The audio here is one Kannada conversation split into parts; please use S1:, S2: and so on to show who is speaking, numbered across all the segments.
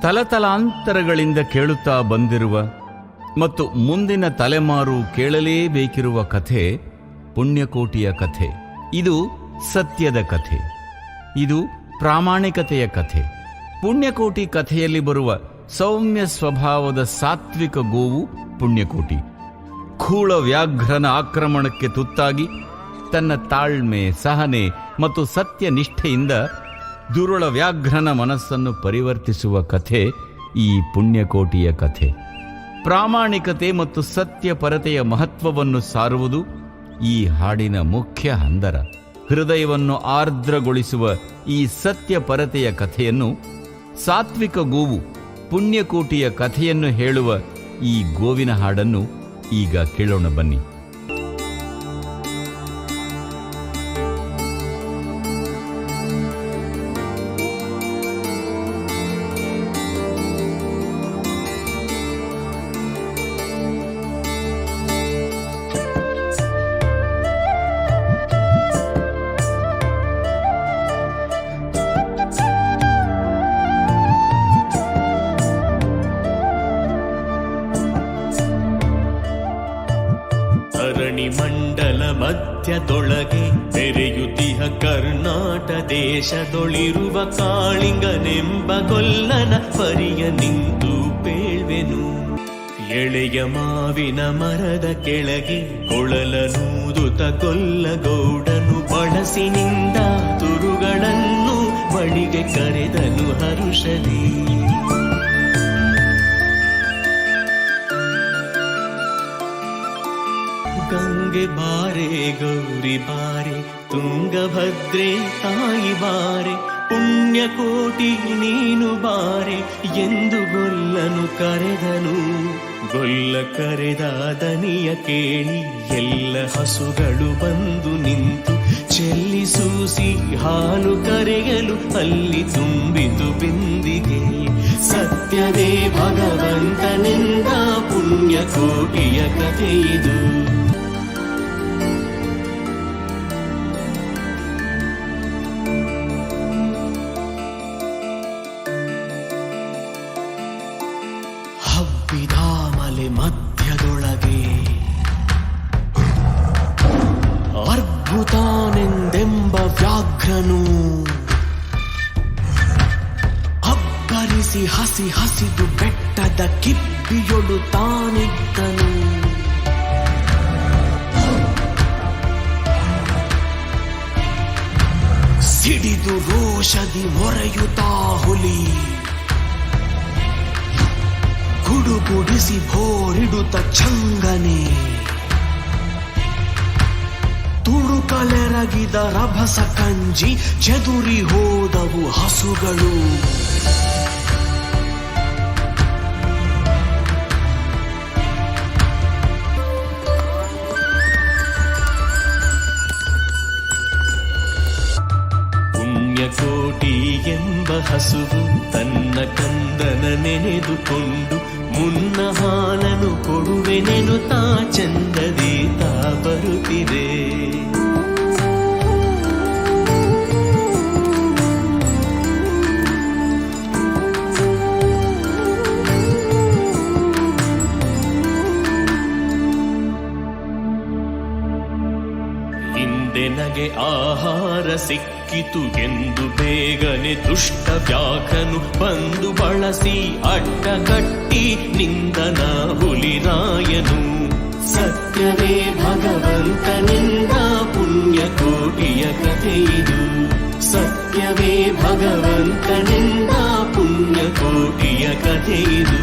S1: ತಲತಲಾಂತರಗಳಿಂದ ಕೇಳುತ್ತಾ ಬಂದಿರುವ ಮತ್ತು ಮುಂದಿನ ತಲೆಮಾರು ಕೇಳಲೇಬೇಕಿರುವ ಕಥೆ ಪುಣ್ಯಕೋಟಿಯ ಕಥೆ. ಇದು ಸತ್ಯದ ಕಥೆ, ಇದು ಪ್ರಾಮಾಣಿಕತೆಯ ಕಥೆ. ಪುಣ್ಯಕೋಟಿ ಕಥೆಯಲ್ಲಿ ಬರುವ ಸೌಮ್ಯ ಸ್ವಭಾವದ ಸಾತ್ವಿಕ ಗೋವು ಪುಣ್ಯಕೋಟಿ. ಖೂಳ ವ್ಯಾಘ್ರನ ಆಕ್ರಮಣಕ್ಕೆ ತುತ್ತಾಗಿ ತನ್ನ ತಾಳ್ಮೆ, ಸಹನೆ ಮತ್ತು ಸತ್ಯನಿಷ್ಠೆಯಿಂದ ದುರುಳ ವ್ಯಾಘ್ರನ ಮನಸ್ಸನ್ನು ಪರಿವರ್ತಿಸುವ ಕಥೆ ಈ ಪುಣ್ಯಕೋಟಿಯ ಕಥೆ. ಪ್ರಾಮಾಣಿಕತೆ ಮತ್ತು ಸತ್ಯಪರತೆಯ ಮಹತ್ವವನ್ನು ಸಾರುವುದು ಈ ಹಾಡಿನ ಮುಖ್ಯ ಹಂದರ. ಹೃದಯವನ್ನು ಆರ್ದ್ರಗೊಳಿಸುವ ಈ ಸತ್ಯಪರತೆಯ ಕಥೆಯನ್ನು, ಸಾತ್ವಿಕ ಗೋವು ಪುಣ್ಯಕೋಟಿಯ ಕಥೆಯನ್ನು ಹೇಳುವ ಈ ಗೋವಿನ ಹಾಡನ್ನು ಈಗ ಕೇಳೋಣ ಬನ್ನಿ.
S2: ಮಂಡಲ ಮಧ್ಯದೊಳಗೆ ತೆರೆಯುತ್ತಿಹ ಕರ್ನಾಟ ದೇಶದೊಳಿರುವ ಕಾಳಿಂಗನೆಂಬ ಗೊಲ್ಲನ ಪರಿಯ ನಿಂತು ಪೇಳ್ವೆನು. ಎಳೆಯ ಮಾವಿನ ಮರದ ಕೆಳಗೆ ಕೊಳಲನೂದುತ ಗೊಲ್ಲಗೌಡನು ಬಳಸಿನಿಂದ ತುರುಗಳನ್ನು ಬಳಿಗೆ ಕರೆದನು ಹರುಷದಿ. ಗಂಗೆ ಬಾರೆ ಗೌರಿ ಬಾರೆ ತುಂಗಭದ್ರೆ ತಾಯಿ ಬಾರೆ ಪುಣ್ಯಕೋಟಿ ನೀನು ಬಾರೆ ಎಂದು ಗೊಲ್ಲನು ಕರೆದನು. ಗೊಲ್ಲ ಕರೆದ ದನಿಯ ಕೇಳಿ ಎಲ್ಲ ಹಸುಗಳು ಬಂದು ನಿಂತು ಚೆಲ್ಲಿಸೂಸಿ ಹಾಲು ಕರೆಯಲು ಅಲ್ಲಿ ತುಂಬಿತು ಬಿಂದಿಗೆ. ಸತ್ಯವೇ ಭಗವಂತನಿಂದ ಪುಣ್ಯಕೋಟಿಯ ಕಥೆಯಿದು. ಹಬ್ಬಿದಾಮಲೆ ಮಧ್ಯದೊಳಗೆ ಅರ್ಭುತಾನೆಂದೆಂಬ ವ್ಯಾಘ್ರನು ಅಬ್ಬರಿಸಿ ಹಸಿ ಹಸಿದು ಬೆಟ್ಟದ ಕಿಪ್ಪಿಯೊಳು ತಾನಿದ್ದನು. ಸಿಡಿದು ರೋಷದಿ ಮೊರೆಯುತ್ತಾ ಹುಲಿ ಗುಡುಗುಡಿಸಿ ಭೋರಿಡುತ್ತ ಚಂಗನೆ ತುಳುಕಲೆರಗಿದ ರಭಸ ಕಂಜಿ ಚೆದುರಿ ಹೋದವು ಹಸುಗಳು. ಪುಣ್ಯಕೋಟಿ ಎಂಬ ಹಸುವು ತನ್ನ ಕಂದನ ನೆನೆದುಕೊಂಡು ಮುನ್ನ ಹಾಲನು ಕೊಡುವೆನೆನು ತಾ ಚಂದದಿ ತಾ ಬರುತ್ತಿದೆ. ಹಿಂದೆ ನಗೆ ಆಹಾರ ಸಿಕ್ಕಿತು ಎಂದು ಬೇಗನೆ ದುಷ್ಟ ವ್ಯಾಘ್ರನು ಬಂದು ಬಳಸಿ ಅಡ್ಡಗಟ್ಟಿ ನಿಂದನ ಹುಲಿರಾಯನು. ಸತ್ಯವೇ ಭಗವಂತನಿಂದ ಪುಣ್ಯಕೋಟಿಯ ಕಥೆಯಿದು. ಸತ್ಯವೇ ಭಗವಂತನಿಂದ ಪುಣ್ಯಕೋಟಿಯ ಕಥೆಯಿದು.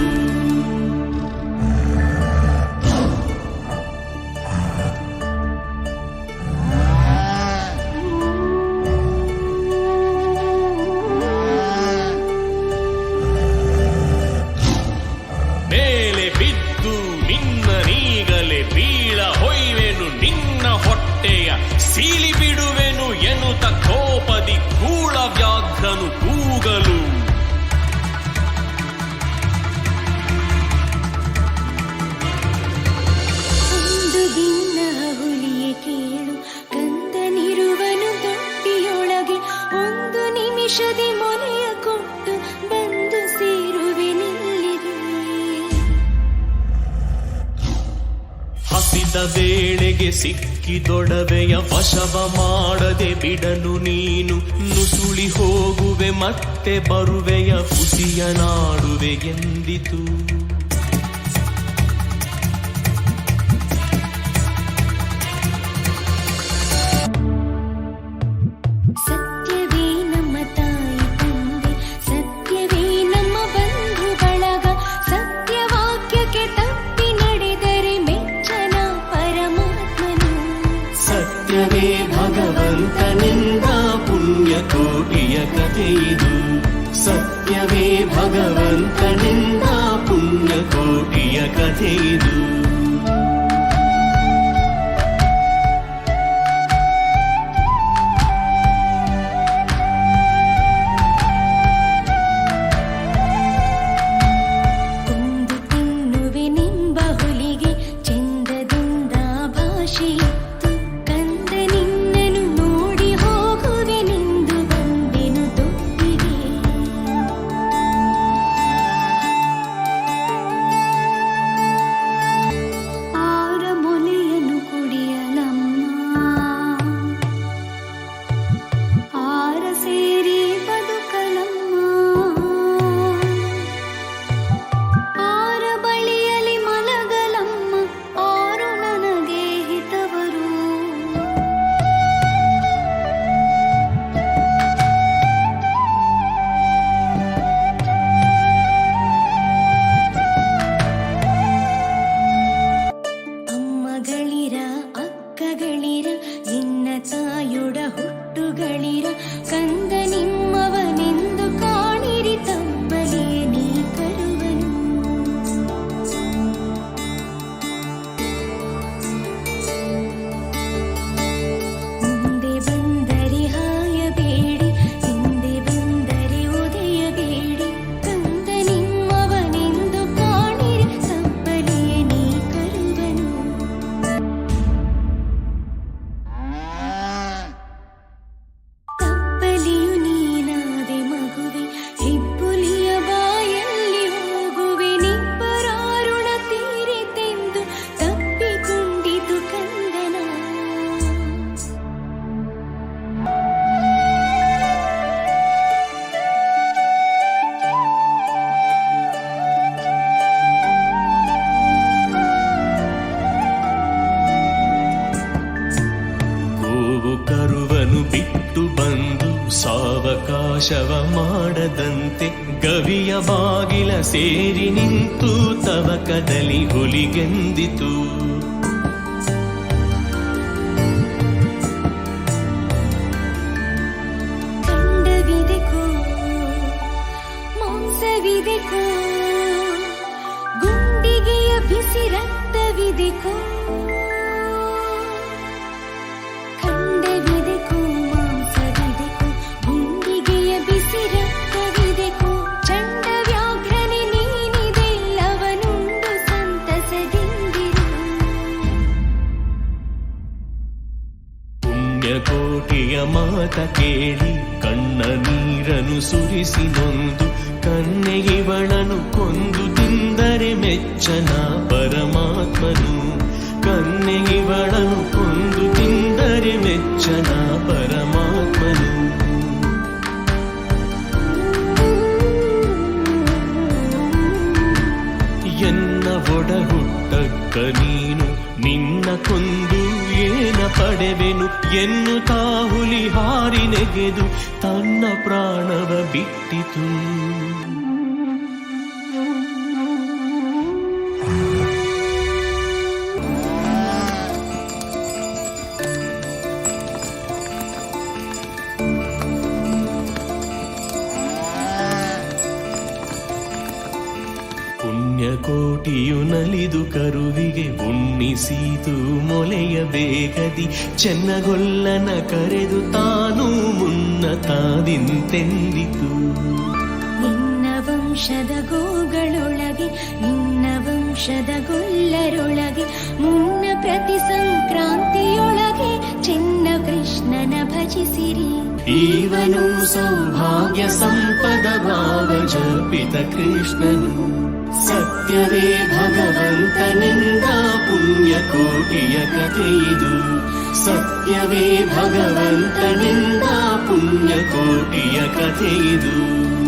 S2: ಮೇಲೆ ಬಿದ್ದು ನಿನ್ನ ನೀಗಲೆ ಬೀಳ ಹೊಯ್ವೆನು ನಿನ್ನ ಹೊಟ್ಟೆಯ ಸೀಲಿ ಬಿಡುವೆನು ಎನ್ನುತ್ತ ಕೋಪದಿ ಕೂಳ ವ್ಯಾಘ್ರನು ಕೂಗಲು. ಕಾದಿದ್ದ ವೇಳೆಗೆ ಸಿಕ್ಕಿದೊಡವೆಯ ವಶವ ಮಾಡದೆ ಬಿಡನು ನೀನು. ನುಸುಳಿ ಹೋಗುವೆ ಮತ್ತೆ ಬರುವೆಯ ಹುಸಿಯ ನಾಡುವೆ ಎಂದಿತು.
S3: ಸತ್ಯವೇ ನಮ್ಮ ತಾಯಿ ತಂದೆ, ಸತ್ಯವೇ ನಮ್ಮ ಬಂಧು ಬಳಗ, ಸತ್ಯವಾಕ್ಯಕ್ಕೆ ತಪ್ಪಿ ನಡೆದರೆ ಮೆಚ್ಚನ ಪರಮಾತ್ಮನು.
S2: ಸತ್ಯವೇ ಭಗವಂತನಿಂದ ಪುಣ್ಯಕೋಟಿಯ ಕಥೆಯಿದು. ಸತ್ಯವೇ ಭಗವಂತನಿಂದ ಪುಣ್ಯಕೋಟಿಯ ಕಥೆಯಿದು.
S3: ಕೊಂದು ತಿನ್ನುವೆ ನಿಂಬ ಹುಲಿಗೆ ಚಂದದಿಂದ ಭಾಷೆ ಇತ್ತು. ಕಂದ ನಿನ್ನನು ನೋಡಿ ಹೋಗುವೆ ನಿಂದು ಬಂದೆನು ತೊಪ್ಪಿಗೆ. ಆರ ಮೊಲೆಯನ್ನು ಕುಡಿಯಲಮ್ಮ, ಆರ ಸೇರಿ ಬದುಕಲಮ್ಮ. ಆರ ಬಳಿಯಲಿ ಮಲಗಲಮ್ಮ, ಆರು ನನಗೆ ಹಿತವರು. ಅಮ್ಮಗಳಿರ ಅಕ್ಕಗಳಿರ ನಿನ್ನ ತಾಯೊಡ ಹುಟ್ಟುಗಳಿರ, ಕಂದ ನಿಮ್ಮವನೆಂದು ಕಾಣಿರಿ ತಪ್ಪಲೇ ನೀ ಕರುವನು. ಮುಂದೆ ಬಂದರೆ ಹಾಯಬೇಡಿ, ಹಿಂದೆ ಬಂದರೆ ಒದೆಯಬೇಡಿ, ಕಂದ ನಿಮ್ಮವನೆಂದು ಕಾಣಿರಿ ತಪ್ಪಲೇ ನೀ ಕರುವನು. ತಪ್ಪಲಿಯು ನೀನಾದೆ ಮಗುವೆ, ಹೆಬ್ಬುಲಿಯ ಬಾಯಲ್ಲಿ ಹೋಗುವೆ, ನಿಬ್ಬರಾರುಣ ತೀರಿತೆಂದು ತಪ್ಪಿಕೊಂಡಿತು ಕಂದನ.
S2: ಗೋವು ಕರುವನು ಬಿಟ್ಟು ಬಂದು ಸಾವಕಾಶವ ಮಾಡದಂತೆ, ಗವಿಯ ಬಾಗಿಲ ಸೇರಿ ನಿಂತು ತವಕದಲ್ಲಿ ಹುಲಿಗೆಂದಿತು.
S3: ಖಂಡವಿದೆಕೋ ಮಾಂಸವಿದೆಕೋ, ಗುಂಡಿಗೆಯ ಬಿಸಿ ರಕ್ತವಿದೆಕೋ. ಖಂಡವಿದೆಕೋ ಮಾಂಸವಿದೆಕೋ, ಗುಂಡಿಗೆಯ ಬಿಸಿ ರಕ್ತವಿದೆಕೋ. ಚಂಡ ವ್ಯಾಘ್ರನೆ ನೀನಿದೆಲ್ಲವನುಂಡು ಸಂತಸದಿಂದಿರು.
S2: ಪುಣ್ಯಕೋಟಿಯ ಮಾತ ಕೇಳಿ ಕಣ್ಣ ನೀರನು ಸುರಿಸಿ ನೊಂದು, ಕನ್ನೆಯವಳನು ಕೊಂದು ತಿಂದರೆ ಮೆಚ್ಚನ ಪರಮಾತ್ಮನು. ಕನ್ನೆಯವಳನು ಕೊಂದು ತಿಂದರೆ ಮೆಚ್ಚನ ಪರಮಾತ್ಮನು. ಎನ್ನ ಒಡ ಹುಟ್ಟಕ್ಕ ನೀನು, ನಿನ್ನ ಕೊಂದು ಏನ ಪಡೆವೆನು ಎನ್ನುತ್ತಾ ಹುಲಿ ಹಾರಿ ನೆಗೆದು ತನ್ನ ಪ್ರಾಣವ ಬಿಟ್ಟಿತು. ಪುಣ್ಯಕೋಟಿಯು ನಲಿದು ಕರುವಿಗೆ ಉಣ್ಣಿಸೀತು ಮೊಲೆಯ ಬೇಗದಿ. ಚೆನ್ನಗೊಲ್ಲನ ಕರೆದು ತಾನು ಮುನ್ನ ತಾದಿಂತೆಂದಿತು.
S3: ನಿನ್ನ ವಂಶದ ಗೋಗಳೊಳಗೆ, ನಿನ್ನ ವಂಶದ ಗೊಲ್ಲರೊಳಗೆ, ಮುನ್ನ ಪ್ರತಿ ಸಂಕ್ರಾಂತಿಯೊಳಗೆ ಚೆನ್ನ ಕೃಷ್ಣನ ಭಜಿಸಿರಿ.
S2: ಈವನು ಸೌಭಾಗ್ಯ ಸಂಪದ ಭಾವ ಜಪಿತ ಕೃಷ್ಣನು. ಸತ್ಯವೇ ಭಗವಂತನಿಂದ ಪುಣ್ಯ ಪುಣ್ಯಕೋಟಿಯ ಕಥೆಯಿದು. ಸತ್ಯವೇ ಭಗವಂತನೆಂದ ಪುಣ್ಯಕೋಟಿಯ ಕಥೆಯಿದು.